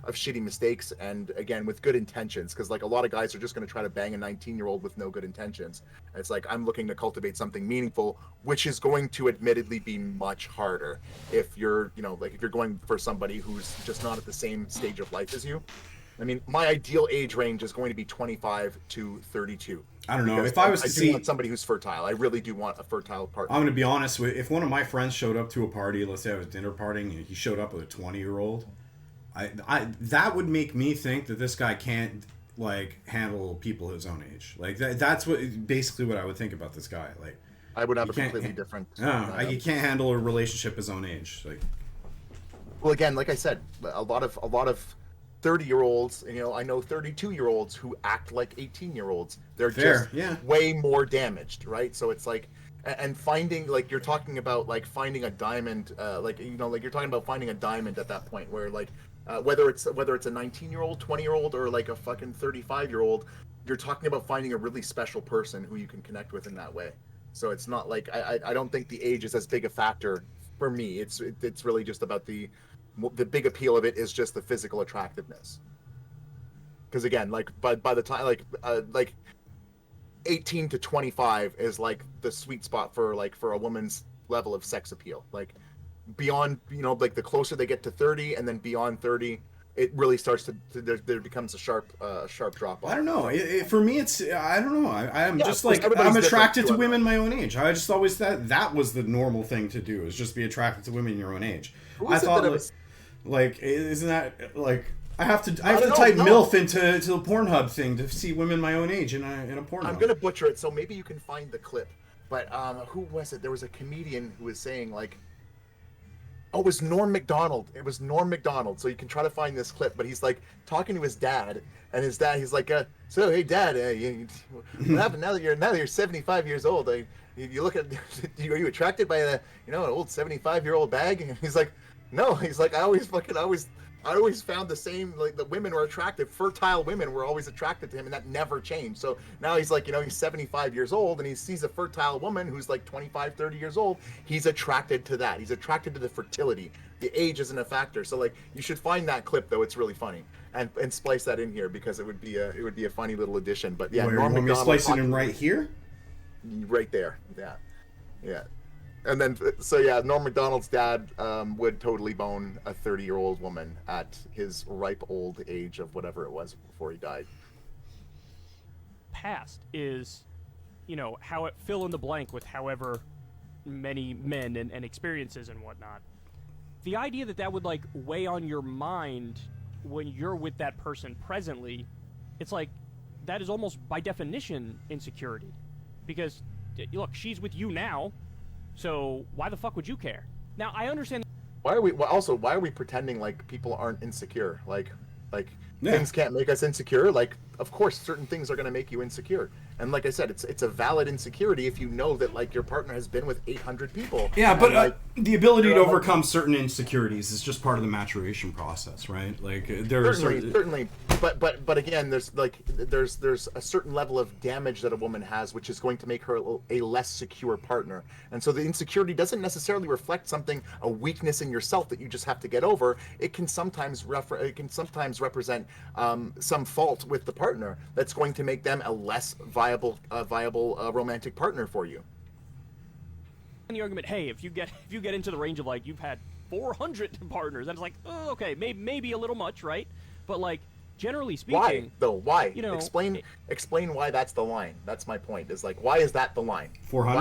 shitty mistakes, and again with good intentions, because like a lot of guys are just going to try to bang a 19-year-old with no good intentions. And it's like, I'm looking to cultivate something meaningful, which is going to admittedly be much harder if you're, you know, like if you're going for somebody who's just not at the same stage of life as you. I mean, my ideal age range is going to be 25 to 32. I don't know. If I was to see want somebody who's fertile, I really do want a fertile partner. I'm going to be honest with, if one of my friends showed up to a party, let's say I was dinner partying, and he showed up with a 20-year-old, I that would make me think that this guy can't like handle people his own age. Like that's basically what I would think about this guy. Like I would have a completely different. No, he can't handle a relationship his own age. Like, well, again, like I said, a lot of 30-year-olds, you know, I know 32-year-olds who act like 18-year-olds. They're just way more damaged, right? So it's like, and finding, like you're talking about, like finding a diamond, like, you know, like you're talking about finding a diamond at that point where like, whether it's a 19-year-old, 20-year-old, or like a fucking 35-year-old, you're talking about finding a really special person who you can connect with in that way. So it's not like, I don't think the age is as big a factor for me. It's really just about the big appeal of it is just the physical attractiveness. Because again, like by the time like 18 to 25 is like the sweet spot for a woman's level of sex appeal. Like beyond, you know, like the closer they get to 30 and then beyond 30, it really starts to there becomes a sharp drop off. I don't know. For me, it's I don't know. I'm just like I'm attracted to women my own age. I just always thought that was the normal thing to do, is just be attracted to women your own age. I thought like isn't that like I have to type MILF into the Pornhub thing to see women my own age in a porno. I'm gonna butcher it, so maybe you can find the clip. But who was it? There was a comedian who was saying like, oh, it was Norm Macdonald. It was Norm Macdonald. So you can try to find this clip. But he's like talking to his dad, and his dad, he's like, so hey dad, what happened now that you're 75 years old? You look at, are you attracted by an old 75-year-old bag? And he's like, no. He's like, I always found the same, like the women were attractive, fertile women were always attracted to him, and that never changed. So now he's like, he's 75 years old and he sees a fertile woman who's like 25, 30 years old. He's attracted to that. He's attracted to the fertility. The age isn't a factor. So like, you should find that clip though. It's really funny, and splice that in here because it would be a funny little addition. But yeah, Norm Macdonald, splice it in right here? Right there. Yeah. And then, so yeah, Norm Macdonald's dad would totally bone a 30-year-old woman at his ripe old age of whatever it was before he died. Past is, how it fill in the blank with however many men and experiences and whatnot. The idea that would like weigh on your mind when you're with that person presently, it's like that is almost by definition insecurity, because look, she's with you now. So why the fuck would you care? Now I understand. Why are we pretending like people aren't insecure? Like, Like, Yeah. things can't make us insecure. Like, of course, certain things are going to make you insecure. And like I said, it's a valid insecurity if you know that like your partner has been with 800 people. Yeah, and, but like, the ability to you're like- overcome certain insecurities is just part of the maturation process, right? Like there's certainly, but again, there's a certain level of damage that a woman has, which is going to make her a less secure partner. And so the insecurity doesn't necessarily reflect a weakness in yourself that you just have to get over. It can sometimes represent some fault with the partner that's going to make them a less viable romantic partner for you. And the argument, hey, if you get into the range of like you've had 400 partners, and it's like, oh, okay, maybe a little much, right? But like generally speaking, Why though? Why? You know, explain why that's the line. That's my point. Is like, why is that the line? 400.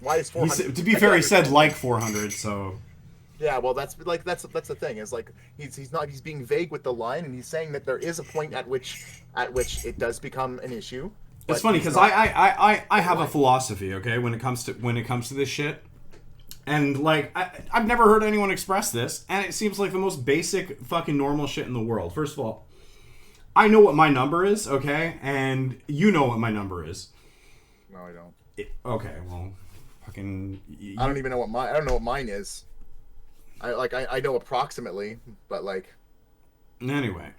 Why is 400? To be fair, he said like 400, so. Yeah, well, that's the thing. Is like he's being vague with the line, and he's saying that there is a point at which it does become an issue. It's funny because I have a philosophy, okay, when it comes to this shit, and like I've never heard anyone express this, and it seems like the most basic fucking normal shit in the world. First of all, I know what my number is, okay, and you know what my number is. No, I don't. Okay, well, fucking. I don't even know I don't know what mine is. I know approximately, but like. Anyway.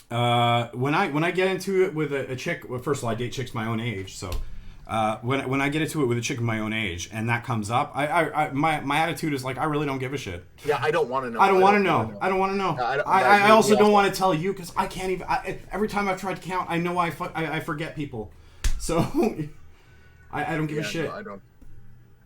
When I get into it with a chick, well, first of all, I date chicks my own age, so when I get into it with a chick of my own age and that comes up, my attitude is like, I really don't give a shit. Yeah, I don't want to know. I don't want to know. I don't want to know. I also don't want to tell you because I can't even. Every time I've tried to count, I know I forget people, so I don't give a shit. No, I don't.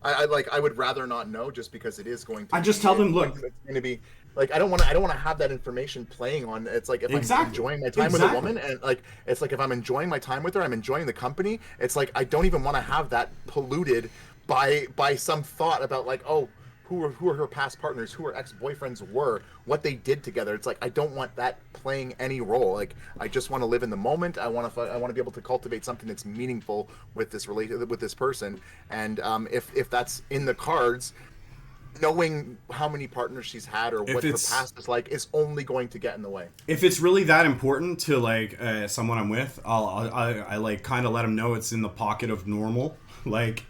I would rather not know just because it is going to. I just tell them, look, it's going to be. Like I don't want to have that information playing on. It's like if I'm enjoying my time with a woman, and like it's like if I'm enjoying my time with her, I'm enjoying the company. It's like I don't even want to have that polluted by some thought about like, oh, who are her past partners, who her ex-boyfriends were, what they did together. It's like I don't want that playing any role. Like I just want to live in the moment. I want to be able to cultivate something that's meaningful with this person. And if that's in the cards, knowing how many partners she's had or what her past is like is only going to get in the way. If it's really that important to like someone I'm with, I like kind of let them know it's in the pocket of normal. Like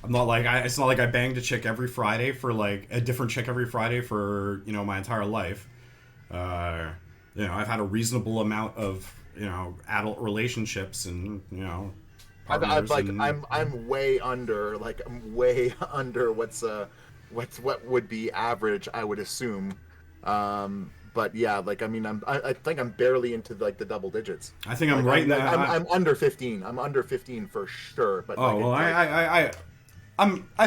I'm not like it's not like I banged a chick every Friday for like a different chick every Friday for my entire life. I've had a reasonable amount of adult relationships and I'm way under what would be average, I would assume. But yeah, like I mean, I think I'm barely into like the double digits. I think I'm right now. I'm under 15. I'm under 15 for sure. But I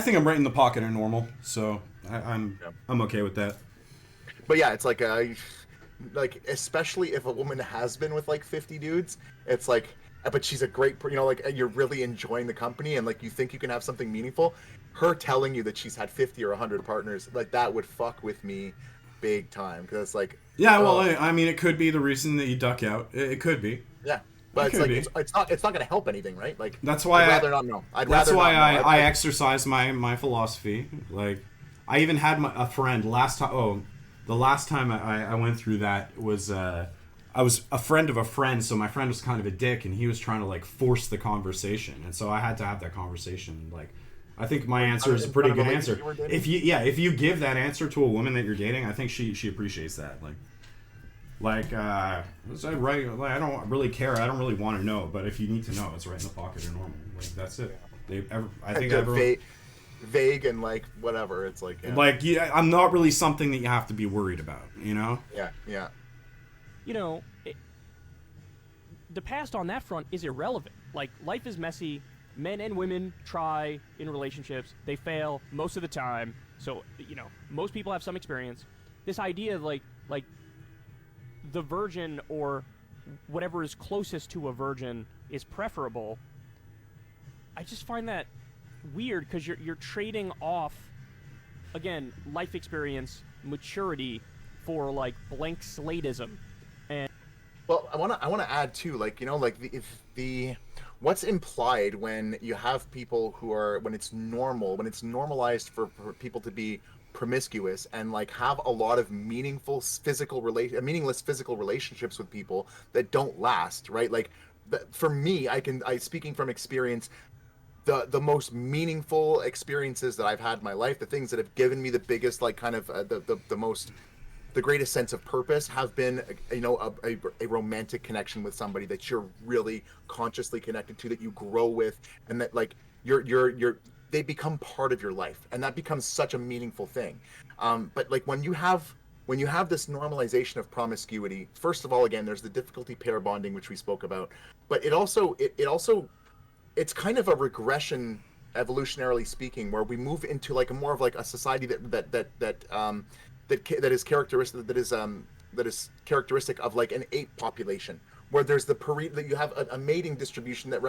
think I'm right in the pocket of normal, so I'm okay with that. But yeah, it's like especially if a woman has been with like 50 dudes, it's like, but she's a great, like you're really enjoying the company and like you think you can have something meaningful. Her telling you that she's had 50 or 100 partners, like that would fuck with me big time because it's like. Yeah, well, I mean, it could be the reason that you duck out. It could be. Yeah. But it's not going to help anything, right? Like that's why I'd rather not know. I exercise my philosophy. Like I even had a friend last time. Oh, the last time I went through that was I was a friend of a friend, so my friend was kind of a dick, and he was trying to like force the conversation, and so I had to have that conversation. Like I think my answer is a pretty good answer. If you give that answer to a woman that you're dating, I think she appreciates that. Like, is that right? Like, I don't really care. I don't really want to know. But if you need to know, it's right in the pocket of normal. Like, that's it. I think everyone... Vague and, like, whatever. It's like... Yeah. Like, yeah, I'm not really something that you have to be worried about, you know? Yeah. The past on that front is irrelevant. Like, life is messy. Men and women try in relationships. They fail most of the time. So, most people have some experience. This idea of, like the virgin or whatever is closest to a virgin is preferable. I just find that weird because you're trading off, again, life experience, maturity for like blank slateism. And well, I want to add too, like the what's implied when you have people who are when it's normalized for people to be promiscuous and like have a lot of meaningless physical relationships with people that don't last, right? Like for me, I speaking from experience, the most meaningful experiences that I've had in my life, the things that have given me the biggest, like kind of the greatest sense of purpose have been, you know, a romantic connection with somebody that you're really consciously connected to, that you grow with, and that like they become part of your life, and that becomes such a meaningful thing. But like when you have this normalization of promiscuity, first of all, again, there's the difficulty pair bonding, which we spoke about, but it's kind of a regression, evolutionarily speaking, where we move into like a more of like a society that is characteristic of like an ape population, where there's that you have a mating distribution that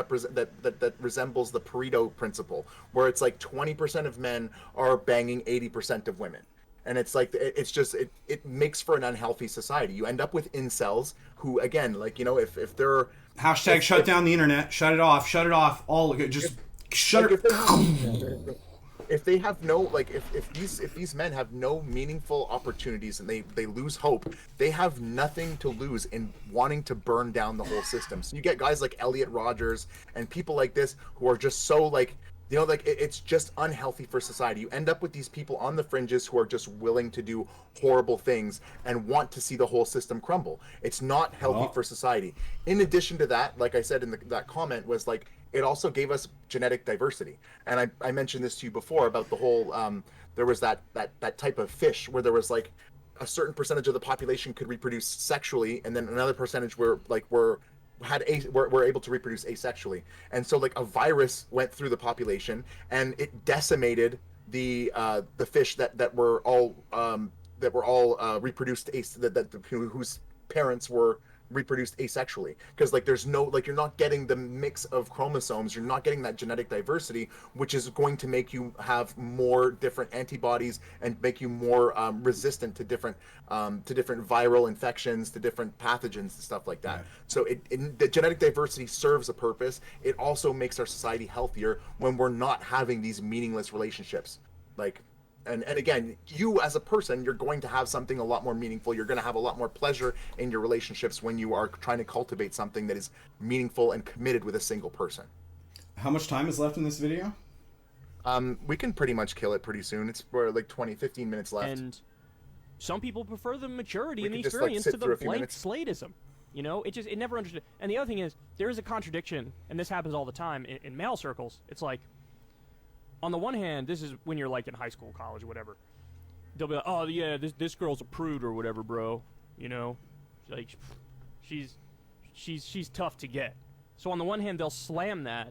resembles the Pareto principle, where it's like 20% of men are banging 80% of women. And it's like, it makes for an unhealthy society. You end up with incels who, again, like, you know, if they're Hashtag shut down the internet. Shut it off. Shut it off. All just shut like it. if they have no, like, if these men have no meaningful opportunities and they lose hope, they have nothing to lose in wanting to burn down the whole system. So you get guys like Elliot Rodgers and people like this who are just so like, you know, like it's just unhealthy for society. You end up with these people on the fringes who are just willing to do horrible things and want to see the whole system crumble. It's not healthy for society. In addition to that, like I said in that comment, was like, it also gave us genetic diversity. And I mentioned this to you before about the whole, there was that type of fish where there was like a certain percentage of the population could reproduce sexually, and then another percentage were able to reproduce asexually. And so like a virus went through the population and it decimated the fish that were all reproduced whose parents were reproduced asexually, because like there's no, like, you're not getting the mix of chromosomes, you're not getting that genetic diversity, which is going to make you have more different antibodies and make you more resistant to different viral infections, to different pathogens and stuff like that. So the genetic diversity serves a purpose. It also makes our society healthier when we're not having these meaningless relationships. Like, and again, you as a person, you're going to have something a lot more meaningful. You're going to have a lot more pleasure in your relationships when you are trying to cultivate something that is meaningful and committed with a single person. How much time is left in this video? We can pretty much kill it pretty soon. It's for like 15 minutes left. And some people prefer the maturity and the just, like, experience sit to the through a few blank minutes. slateism. You know, it never understood. And the other thing is, there is a contradiction, and this happens all the time in male circles. It's like, on the one hand, this is when you're like in high school, college, or whatever. They'll be like, "Oh yeah, this girl's a prude or whatever, bro." You know, like she's tough to get. So on the one hand, they'll slam that.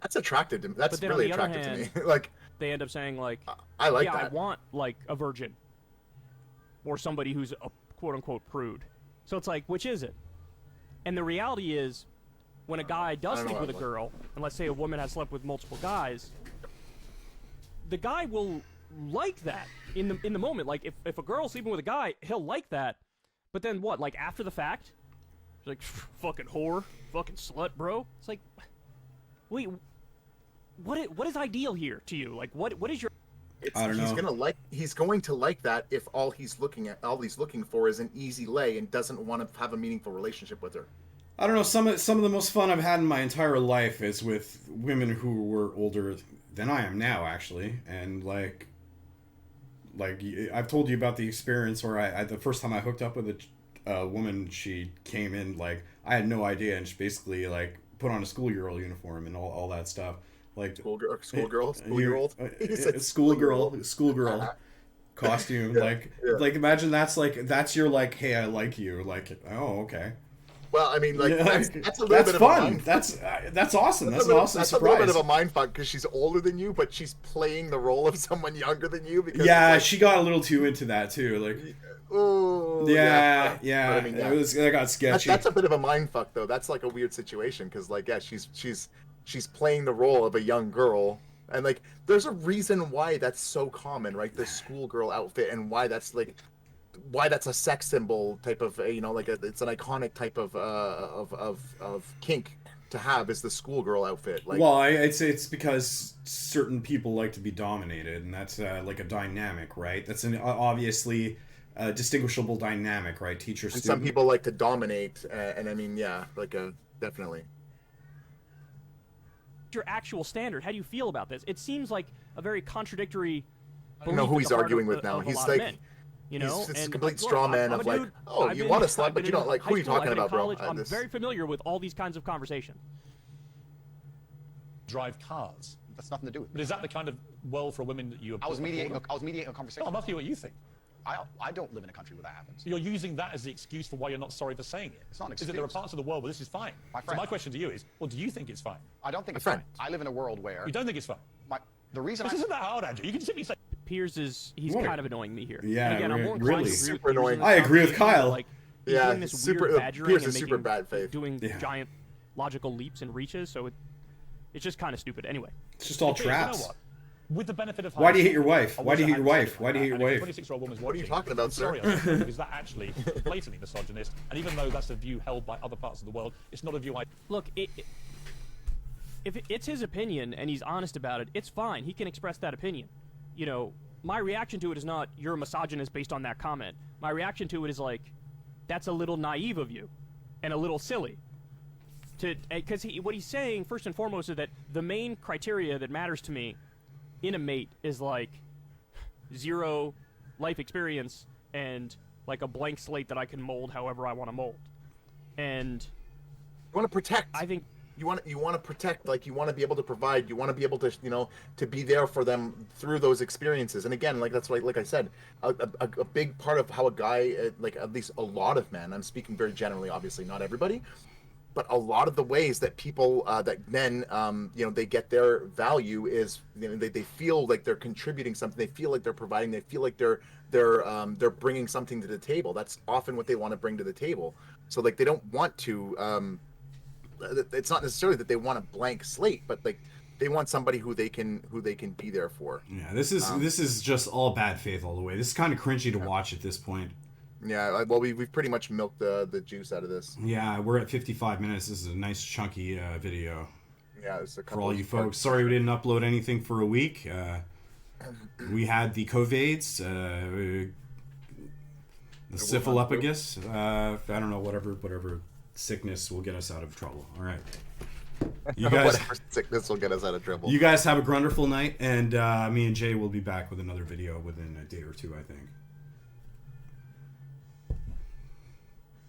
That's attractive to me. That's But then really on the other attractive to hand, me. Like, they end up saying like, I like "Yeah, that. I want like a virgin, or somebody who's a quote unquote prude." So it's like, which is it? And the reality is, when a guy does sleep with a girl, and let's say a woman has slept with multiple guys, the guy will like that in the moment. Like, if a girl's sleeping with a guy, he'll like that. But then what? Like, after the fact, he's like, fucking whore, fucking slut, bro. It's like, wait, what is ideal here to you? Like, what is your? I don't know. He's going to like that if all he's looking for is an easy lay and doesn't want to have a meaningful relationship with her. I don't know. Some of the most fun I've had in my entire life is with women who were older than I am now, actually. And like I've told you about the experience where I the first time I hooked up with a woman, she came in, like, I had no idea, and she basically like put on a schoolgirl uniform and all that stuff. Like schoolgirl, schoolgirl costume. Like imagine that's your like, hey, I like you. Like, oh, okay. Well, I mean, like, yeah, that's a little bit fun. of a that's awesome. That's an awesome surprise. That's a little bit of a mindfuck because she's older than you, but she's playing the role of someone younger than you. Because like, she got a little too into that too. Like, oh, yeah. I mean, That got sketchy. That's a bit of a mindfuck, though. That's like a weird situation because, like, yeah, she's playing the role of a young girl, and like, there's a reason why that's so common, right? The schoolgirl outfit, and why that's a sex symbol type of, you know, like it's an iconic type of kink. to have is the schoolgirl outfit. Like, Well, I'd say it's because certain people like to be dominated, and that's like a dynamic, right? That's an obviously distinguishable dynamic, right? Teacher and student. some people like to dominate, and I mean, yeah, like definitely. Your actual standard. How do you feel about this? It seems like a very contradictory. I don't know who he's arguing with now. He's like, you know, he's and a complete look, straw man I'm of a like, dude, oh, I've you been- want to I've slut, but been you don't in like. Who high are you school, I've talking been in about, bro? college, I'm very familiar with all these kinds of conversation. Drive cars. That's nothing to do with But it. is that the kind of world for women that you? I was mediating a conversation. No, I'm asking you what you think. I don't live in a country where that happens. You're using that as the excuse for why you're not sorry for saying it. It's not an Is that there are excuse. parts of the world where this is fine? My So friend. my question to you is, well, do you think it's fine? I don't think it's friend. fine. I live in a world where You don't think it's fine? the reason This isn't that hard, Andrew. You can simply say, Piers is he's What? kind of annoying me here. Yeah, and again, I'm more inclined really. to agree Super with Piers annoying. in this I agree with conversation, Kyle. Like, he's Yeah, doing this super- weird badgering Piers and is super making- bad faith. doing Yeah. giant logical leaps and reaches. So it's just kind of stupid. Anyway, It's just all "Piers, you know traps. what? With the benefit of Why do you hate hindsight, your wife? I Why wish do you I hate your had wife? something Why do you hate like your that. And wife? if a 26-year-old woman's What are you watching, talking about, I'm sorry, sir? I say, because that actually blatantly misogynist. And even though that's a view held by other parts of the world, it's not a view I. look, if it's his opinion and he's honest about it, it's fine. He can express that opinion. You know, my reaction to it is not you're a misogynist based on that comment. My reaction to it is like, that's a little naive of you, and a little silly. Because what he's saying first and foremost is that the main criteria that matters to me in a mate is like 0 life experience and like a blank slate that I can mold however I want to mold. And You want to protect. I think you want to protect, like you want to be able to provide, you want to be able to, you know, to be there for them through those experiences. And again, like that's like I said, a big part of how a guy, like at least a lot of men, I'm speaking very generally, obviously not everybody, but a lot of the ways that people that men you know, they get their value is, you know, they feel like they're contributing something, they feel like they're providing, they feel like they're bringing something to the table. That's often what they want to bring to the table. So like they don't want to it's not necessarily that they want a blank slate, but like they want somebody who they can be there for. Yeah, this is just all bad faith all the way. This is kind of cringy to watch at this point. Yeah, well, we've pretty much milked the juice out of this. Yeah, we're at 55 minutes. This is a nice chunky video Yeah, there's a couple for all of you folks. Sorry we didn't upload anything for a week. We had the COVIDs, the syphilipagus. I don't know, whatever sickness will get us out of trouble. All right. You guys, whatever sickness will get us out of trouble. you guys have a wonderful night, and me and Jay will be back with another video within a day or two, I think.